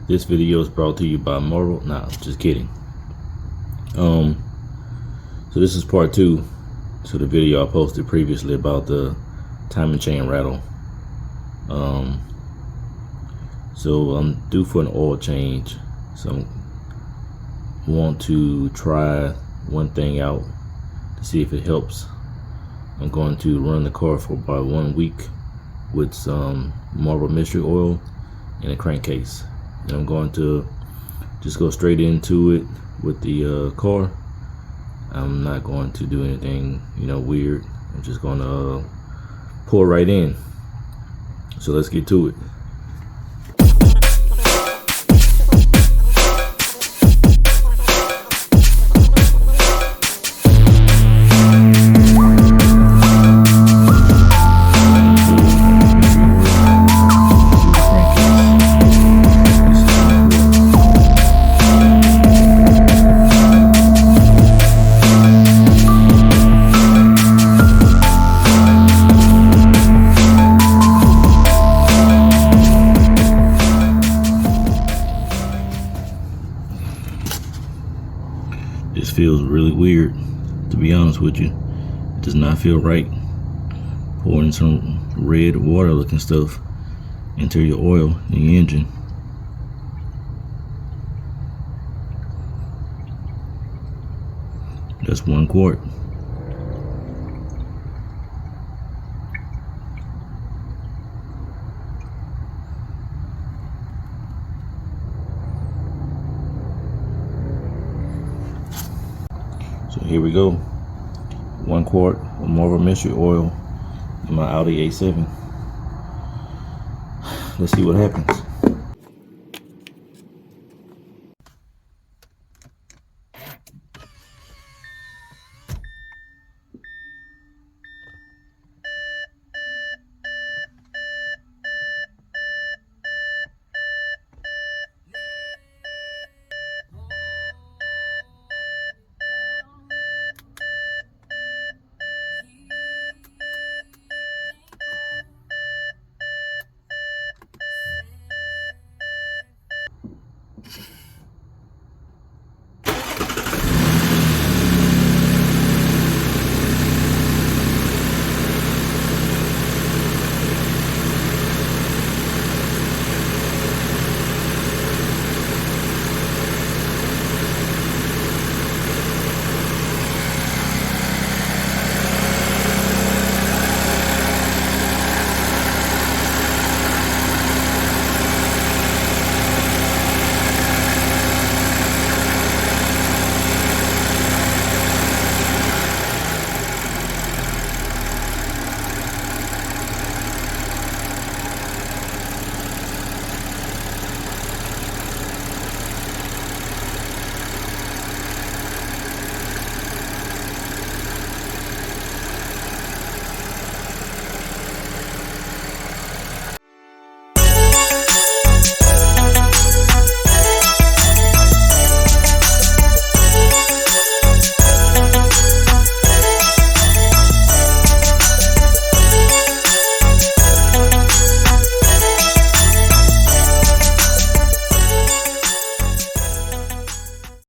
This video is brought to you by Marvel. Nah, just kidding. So this is part 2 to the video I posted previously about the timing chain rattle. So I'm due for an oil change, so I want to try one thing out to see if it helps. I'm going to run the car for about 1 week with some Marble mystery oil and a crankcase, and I'm going to just go straight into it with the car. I'm not going to do anything weird. I'm just going to pour right in. So let's get to it. This feels really weird, to be honest with you. It does not feel right. Pouring some red water looking stuff into your oil in your engine. That's 1 quart. So here we go. 1 quart of Marble mystery oil in my Audi A7. Let's see what happens.